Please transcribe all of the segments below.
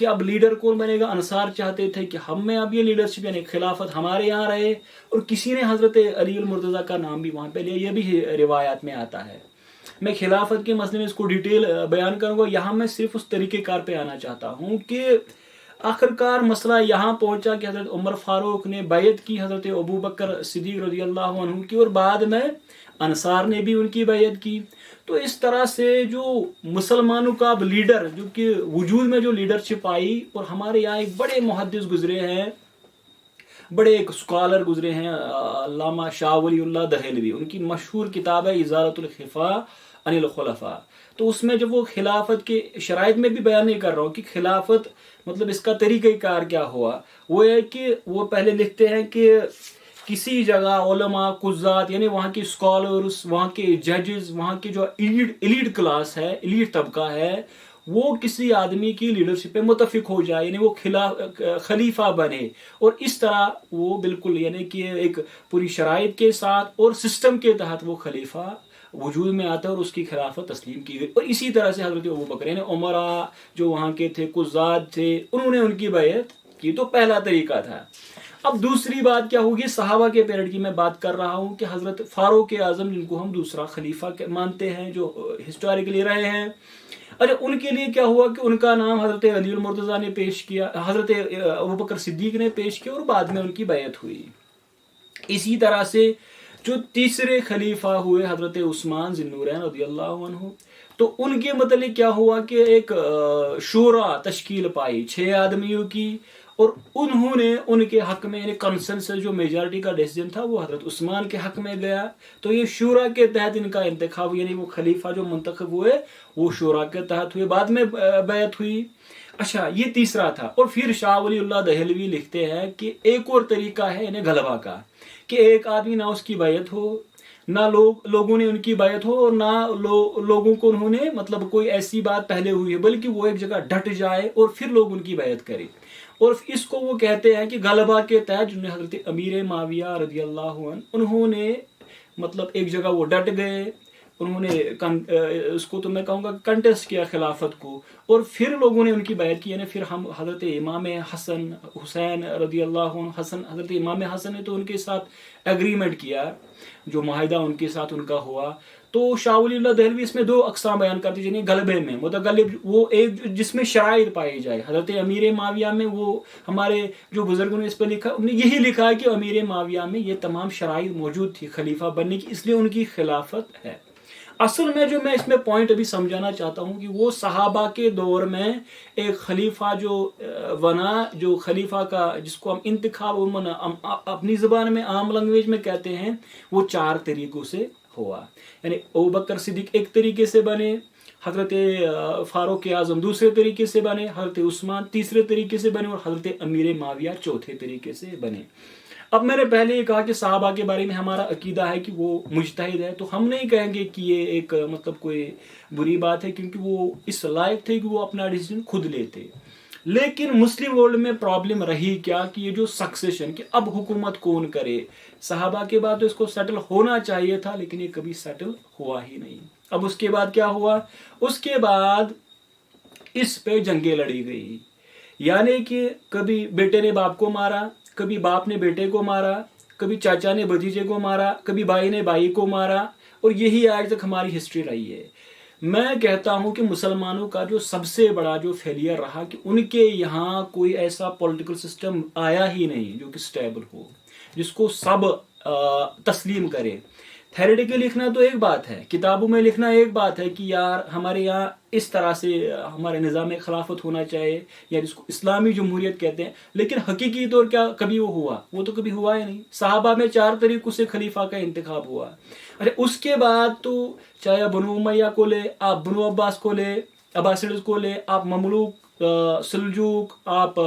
کہ اب لیڈر کون بنے گا. انصار چاہتے تھے کہ ہم میں اب یہ لیڈرشپ یعنی خلافت ہمارے یہاں رہے, اور کسی نے حضرت علی المرتضیٰ کا نام بھی وہاں پہ لیا. یہ بھی روایات میں آتا ہے. میں خلافت کے مسئلے میں اس کو ڈیٹیل بیان کروں گا. یہاں میں صرف اس طریقہ کار پہ آنا چاہتا ہوں کہ آخرکار مسئلہ یہاں پہنچا کہ حضرت عمر فاروق نے بیعت کی حضرت ابو بکر صدیق رضی اللہ عنہ کی, اور بعد میں انصار نے بھی ان کی بیعت کی. تو اس طرح سے جو مسلمانوں کا اب لیڈر, جو کہ وجود میں جو لیڈرشپ آئی, اور ہمارے یہاں ایک بڑے محدث گزرے ہیں, بڑے ایک اسکالر گزرے ہیں, علامہ شاہ ولی اللہ دہلوی. ان کی مشہور کتاب ہے ازالۃ الخفا عن الخلفاء. تو اس میں جب وہ خلافت کے شرائط میں بھی بیان نہیں کر رہا ہوں کہ خلافت مطلب اس کا طریقہ کار کیا ہوا, وہ ہے کہ وہ پہلے لکھتے ہیں کہ کسی جگہ علماء قضات یعنی وہاں کے اسکالرس, وہاں کے ججز, وہاں کے جو ایلیٹ کلاس ہے, ایلیٹ طبقہ ہے, وہ کسی آدمی کی لیڈرشپ پہ متفق ہو جائے, یعنی وہ خلیفہ بنے, اور اس طرح وہ بالکل یعنی کہ ایک پوری شرائط کے ساتھ اور سسٹم کے تحت وہ خلیفہ وجود میں آتا ہے اور اس کی خلافت تسلیم کی گئی. اور اسی طرح سے حضرت ابو بکر یعنی عمرا جو وہاں کے تھے, قضات تھے, انہوں نے ان کی بیعت کی. تو پہلا طریقہ تھا. اب دوسری بات کیا ہوگی, صحابہ کے پیریڈ کی میں بات کر رہا ہوں کہ حضرت فاروق اعظم جن کو ہم دوسرا خلیفہ مانتے ہیں, جو ہسٹوریکلی رہے ہیں, اچھا ان کے لیے کیا ہوا کہ ان کا نام حضرت علی المرتضیٰ نے پیش کیا, حضرت ابوبکر صدیق نے پیش کیا, اور بعد میں ان کی بیعت ہوئی. اسی طرح سے جو تیسرے خلیفہ ہوئے حضرت عثمان ذی النورین رضی اللہ عنہ, تو ان کے متعلق کیا ہوا کہ ایک شورا تشکیل پائی 6 آدمیوں کی, اور انہوں نے ان کے حق میں یعنی کنسنسس جو میجارٹی کا ڈیسیجن تھا وہ حضرت عثمان کے حق میں گیا. تو یہ شورا کے تحت ان کا انتخاب, یعنی وہ خلیفہ جو منتخب ہوئے وہ شورا کے تحت ہوئے, بعد میں بیعت ہوئی. اچھا یہ تیسرا تھا. اور پھر شاہ ولی اللہ دہلوی لکھتے ہیں کہ ایک اور طریقہ ہے یعنی غلبہ کا, کہ ایک آدمی نہ اس کی بیعت ہو, نہ لوگوں نے ان کی بیعت ہو, اور نہ لوگوں کو انہوں نے مطلب کوئی ایسی بات پہلے ہوئی ہے, بلکہ وہ ایک جگہ ڈٹ جائے اور پھر لوگ ان کی بیعت کریں. اور اس کو وہ کہتے ہیں کہ غلبہ کے تحت جنہیں حضرت امیر معاویہ رضی اللہ عنہ انہوں نے مطلب ایک جگہ وہ ڈٹ گئے, انہوں نے اس کو تو میں کہوں گا کنٹیسٹ کیا خلافت کو, اور پھر لوگوں نے ان کی بیعت کی. یعنی پھر ہم حضرت امام حسن حسین رضی اللہ عنہ, حضرت امام حسن نے تو ان کے ساتھ ایگریمنٹ کیا, جو معاہدہ ان کے ساتھ ان کا ہوا. تو شاہ ولی اللہ دہلوی اس میں 2 اقسام بیان کرتے ہیں, یعنی غلبے میں متغلب وہ ایک جس میں شرائط پائی جائے. حضرت امیر معاویہ میں وہ ہمارے جو بزرگوں نے اس پہ لکھا, انہوں نے یہی لکھا ہے کہ امیر معاویہ میں یہ تمام شرائط موجود تھی خلیفہ بننے کی, اس لیے ان کی خلافت ہے. اصل میں جو میں اس میں پوائنٹ ابھی سمجھانا چاہتا ہوں کہ وہ صحابہ کے دور میں ایک خلیفہ جو بنا, جو خلیفہ کا جس کو ہم انتخاب اپنی زبان میں عام لینگویج میں کہتے ہیں, وہ 4 طریقوں سے ہوا. یعنی ابوبکر صدیق ایک طریقے سے بنے, حضرت فاروق اعظم دوسرے طریقے سے بنے, حضرت عثمان تیسرے طریقے سے بنے, اور حضرت امیر معاویہ چوتھے طریقے سے بنے. اب میں نے پہلے یہ کہا کہ صحابہ کے بارے میں ہمارا عقیدہ ہے کہ وہ مجتہد ہے, تو ہم نہیں کہیں گے کہ یہ ایک مطلب کوئی بری بات ہے, کیونکہ وہ اس لائق تھے کہ وہ اپنا ڈیسیجن خود لیتے. لیکن مسلم ورلڈ میں پرابلم رہی کیا کہ یہ جو سکسیشن کہ اب حکومت کون کرے, صحابہ کے بعد تو اس کو سیٹل ہونا چاہیے تھا, لیکن یہ کبھی سیٹل ہوا ہی نہیں. اب اس کے بعد کیا ہوا, اس کے بعد اس پہ جنگیں لڑی گئی, یعنی کہ کبھی بیٹے نے باپ کو مارا, کبھی باپ نے بیٹے کو مارا, کبھی چاچا نے بھتیجے کو مارا, کبھی بھائی نے بھائی کو مارا, اور یہی آج تک ہماری ہسٹری رہی ہے. میں کہتا ہوں کہ مسلمانوں کا جو سب سے بڑا جو فیلئر رہا کہ ان کے یہاں کوئی ایسا پولیٹیکل سسٹم آیا ہی نہیں جو کہ سٹیبل ہو, جس کو سب تسلیم کرے. تھیوریٹیکلی لکھنا تو ایک بات ہے, کتابوں میں لکھنا ایک بات ہے کہ یار ہمارے یہاں اس طرح سے ہمارے نظام خلافت ہونا چاہیے, یا جس کو اسلامی جمہوریت کہتے ہیں, لیکن حقیقی طور کیا کبھی وہ ہوا؟ وہ تو کبھی ہوا ہی نہیں. صحابہ میں 4 طریقوں سے خلیفہ کا انتخاب ہوا. اچھا اس کے بعد تو چاہے بنو امیہ کو لے, آپ بنو عباس کو لے, عباسیڈز کو لے, آپ مملوک, سلجوق, آپ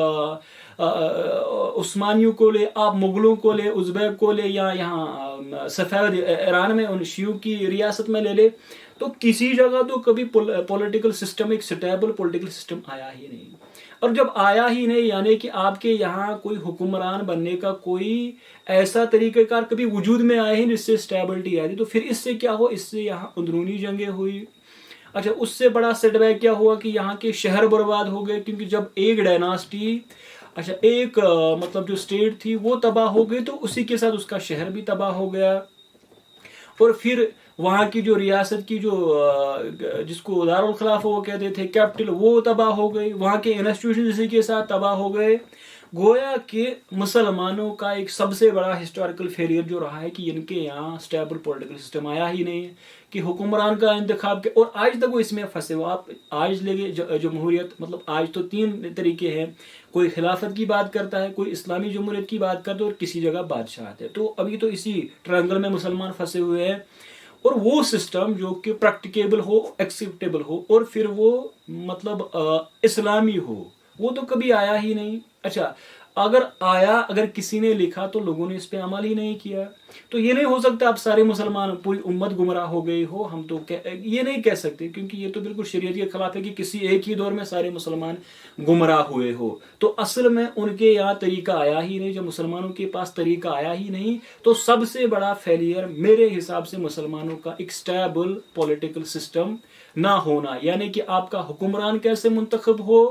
عثمانیوں کو لے, آپ مغلوں کو لے, ازبیک کو لے, یا یہاں صفوی ایران میں ان شیعوں کی ریاست میں لے لے, تو کسی جگہ تو کبھی پولیٹیکل سسٹم ایک سٹیبل پولیٹیکل سسٹم آیا ہی نہیں. اور جب آیا ہی نہیں یعنی کہ آپ کے یہاں کوئی حکمران بننے کا کوئی ایسا طریقہ کار کبھی وجود میں آیا ہی جس سے اسٹیبلٹی آئی, تو پھر اس سے کیا ہو, اس سے یہاں اندرونی جنگیں ہوئی. اچھا اس سے بڑا سیٹ بیک کیا ہوا کہ یہاں کے شہر برباد ہو گئے، کیونکہ جب ایک ڈائناسٹی اچھا ایک مطلب جو اسٹیٹ تھی وہ تباہ ہو گئی تو اسی کے ساتھ اس کا شہر بھی تباہ ہو گیا، اور پھر وہاں کی جو ریاست کی جو جس کو دارالخلافہ وہ کہتے تھے کیپٹل وہ تباہ ہو گئی، وہاں کے انسٹیٹیوشن اسی کے ساتھ تباہ ہو گئے۔ گویا کہ مسلمانوں کا ایک سب سے بڑا ہسٹوریکل فیلئر جو رہا ہے کہ ان کے یہاں اسٹیبل پولیٹیکل سسٹم آیا ہی نہیں ہے، کہ حکمران کا انتخاب اور آج تک وہ اس میں پھنسے ہو۔ آپ آج لے جمہوریت مطلب آج تو 3 طریقے ہیں، کوئی خلافت کی بات کرتا ہے، کوئی اسلامی جمہوریت کی بات کرتا ہے، اور کسی جگہ بادشاہت ہے۔ تو ابھی تو اسی ٹرائنگل میں مسلمان پھنسے ہوئے ہیں، اور وہ سسٹم جو کہ پریکٹیکیبل ہو، ایکسیپٹیبل ہو، اور پھر وہ مطلب اسلامی ہو، وہ تو کبھی آیا ہی نہیں۔ اچھا اگر آیا، اگر کسی نے لکھا تو لوگوں نے اس پہ عمل ہی نہیں کیا، تو یہ نہیں ہو سکتا اب سارے مسلمان پوری امت گمراہ ہو گئی ہو، ہم تو یہ نہیں کہہ سکتے، کیونکہ یہ تو بالکل شریعت کے خلاف ہے کہ کسی ایک ہی دور میں سارے مسلمان گمراہ ہوئے ہو۔ تو اصل میں ان کے یہاں طریقہ آیا ہی نہیں، جب مسلمانوں کے پاس طریقہ آیا ہی نہیں تو سب سے بڑا فیلئر میرے حساب سے مسلمانوں کا ایک اسٹیبل پولیٹیکل سسٹم نہ ہونا، یعنی کہ آپ کا حکمران کیسے منتخب ہو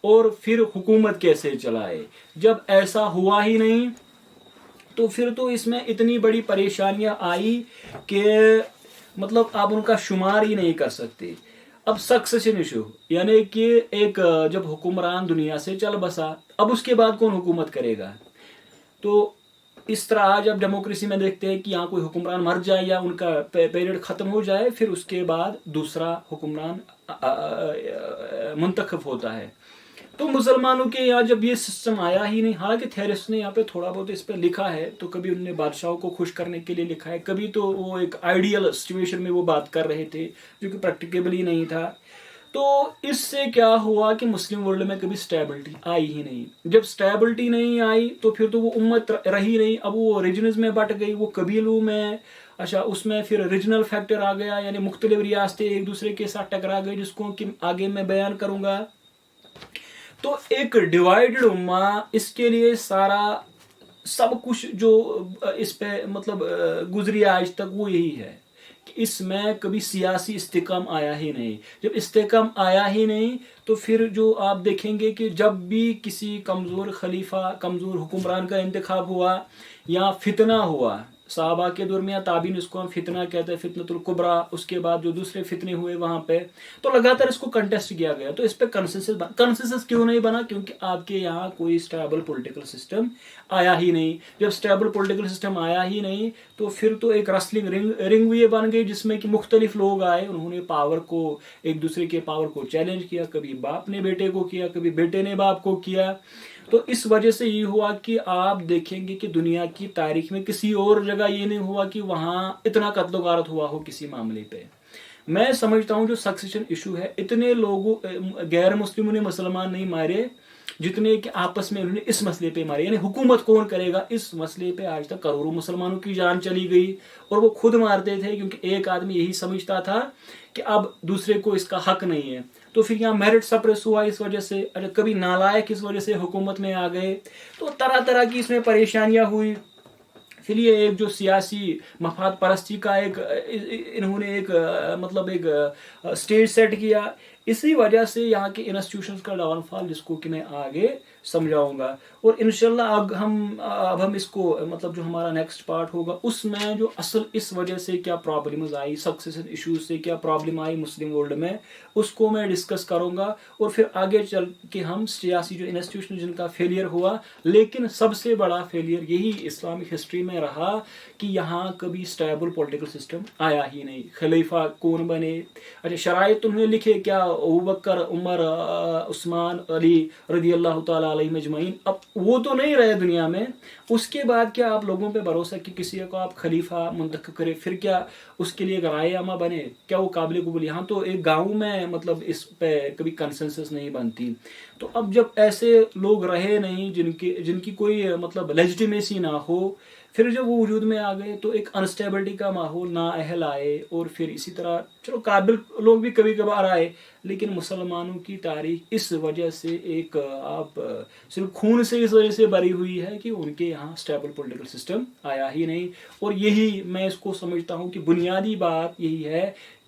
اور پھر حکومت کیسے چلائے۔ جب ایسا ہوا ہی نہیں تو پھر تو اس میں اتنی بڑی پریشانیاں آئی کہ مطلب آپ ان کا شمار ہی نہیں کر سکتے۔ اب سکسیشن ایشو، یعنی کہ ایک جب حکمران دنیا سے چل بسا، اب اس کے بعد کون حکومت کرے گا؟ تو اس طرح آج اب ڈیموکریسی میں دیکھتے ہیں کہ یہاں کوئی حکمران مر جائے یا ان کا پیریڈ ختم ہو جائے، پھر اس کے بعد دوسرا حکمران منتخب ہوتا ہے۔ تو مسلمانوں کے یہاں جب یہ سسٹم آیا ہی نہیں، حالانکہ تھیرسٹ نے یہاں پہ تھوڑا بہت اس پہ لکھا ہے، تو کبھی انہوں نے بادشاہوں کو خوش کرنے کے لیے لکھا ہے، کبھی تو وہ ایک آئیڈیل سچویشن میں وہ بات کر رہے تھے جو کہ پریکٹیکیبل ہی نہیں تھا۔ تو اس سے کیا ہوا کہ مسلم ورلڈ میں کبھی سٹیبلٹی آئی ہی نہیں۔ جب سٹیبلٹی نہیں آئی تو پھر تو وہ امت رہی نہیں، اب وہ ریجنز میں بٹ گئی، وہ قبیلوں میں، اچھا اس میں پھر ریجنل فیکٹر آ گیا، یعنی مختلف ریاستیں ایک دوسرے کے ساتھ ٹکرا گئی، جس کو کہ آگے میں بیان کروں گا۔ تو ایک ڈیوائیڈڈ امہ، اس کے لیے سارا سب کچھ جو اس پہ مطلب گزری آج تک وہ یہی ہے کہ اس میں کبھی سیاسی استحکام آیا ہی نہیں۔ جب استحکام آیا ہی نہیں تو پھر جو آپ دیکھیں گے کہ جب بھی کسی کمزور خلیفہ، کمزور حکمران کا انتخاب ہوا یا فتنہ ہوا، صحابہ کے درمیان تابعین اس کو ہم فتنہ کہتے ہیں، فتنۃ الکبریٰ، اس کے بعد جو دوسرے فتنے ہوئے وہاں پہ، تو لگاتار اس کو کنٹیسٹ کیا گیا، تو اس پہ کنسنسس کیوں نہیں بنا؟ کیونکہ آپ کے یہاں کوئی اسٹیبل پولیٹیکل سسٹم آیا ہی نہیں۔ جب اسٹیبل پولیٹیکل سسٹم آیا ہی نہیں تو پھر تو ایک رسلنگ رنگ یہ بن گئی جس میں کہ مختلف لوگ آئے، انہوں نے پاور کو، ایک دوسرے کے پاور کو چیلنج کیا، کبھی باپ نے بیٹے کو کیا، کبھی بیٹے نے باپ کو کیا۔ تو اس وجہ سے یہ ہوا کہ آپ دیکھیں گے کہ دنیا کی تاریخ میں کسی اور جگہ یہ نہیں ہوا کہ وہاں اتنا قتل و غارت ہوا ہو کسی معاملے پہ۔ میں سمجھتا ہوں جو سکسیشن ایشو ہے، اتنے لوگوں غیر مسلموں نے مسلمان نہیں مارے جتنے کہ آپس میں انہوں نے اس مسئلے پہ مارے، یعنی حکومت کون کرے گا اس مسئلے پہ آج تک کروڑوں مسلمانوں کی جان چلی گئی، اور وہ خود مارتے تھے کیونکہ ایک آدمی یہی سمجھتا تھا کہ اب دوسرے کو اس کا حق نہیں ہے۔ تو پھر یہاں میرٹ سپریس ہوا اس وجہ سے، کبھی نالائق اس وجہ سے حکومت میں آ گئے، تو طرح طرح کی اس میں پریشانیاں ہوئی۔ پھر یہ ایک جو سیاسی مفاد پرستی کا ایک انہوں نے ایک مطلب ایک اسٹیج سیٹ کیا، اسی وجہ سے یہاں کے انسٹیٹیوشنز کا ڈاؤن فال، جس کو کہ میں آگے سمجھاؤں گا۔ اور انشاءاللہ اب ہم اس کو مطلب جو ہمارا نیکسٹ پارٹ ہوگا اس میں جو اصل اس وجہ سے کیا پرابلمز آئی، سکسیشن ایشوز سے کیا پرابلم آئی مسلم ورلڈ میں، اس کو میں ڈسکس کروں گا، اور پھر آگے چل کے ہم سیاسی جو انسٹیٹیوشن جن کا فیلئر ہوا، لیکن سب سے بڑا فیلئر یہی اسلامک ہسٹری میں رہا کہ یہاں کبھی سٹیبل پولیٹیکل سسٹم آیا ہی نہیں۔ خلیفہ کون بنے، اچھا شرائط انہوں نے لکھے کیا، ابوبکر، عمر، عثمان، علی رضی اللہ تعالیٰ علیہ مجمعین، اب وہ تو نہیں رہے دنیا میں، اس کے بعد کیا آپ لوگوں پہ بھروسہ کہ کسی کو آپ خلیفہ منتخب کرے، پھر کیا اس کے لیے ایک رائے عامہ بنے، کیا وہ قابل قبول؟ یہاں تو ایک گاؤں میں مطلب اس پہ کبھی کنسنسس نہیں بنتی۔ تو اب جب ایسے لوگ رہے نہیں جن کی کوئی مطلب لیجیٹیمیسی نہ ہو، پھر جب وہ وجود میں آ گئے تو ایک انسٹیبلٹی کا ماحول، نااہل آئے، اور پھر اسی طرح چلو قابل لوگ بھی کبھی کبھار آئے، لیکن مسلمانوں کی تاریخ اس وجہ سے ایک آپ صرف خون سے اس وجہ سے بھری ہوئی ہے کہ ان کے یہاں اسٹیبل پولیٹیکل سسٹم آیا ہی نہیں۔ اور یہی میں اس کو سمجھتا ہوں کہ بنیادی بات یہی ہے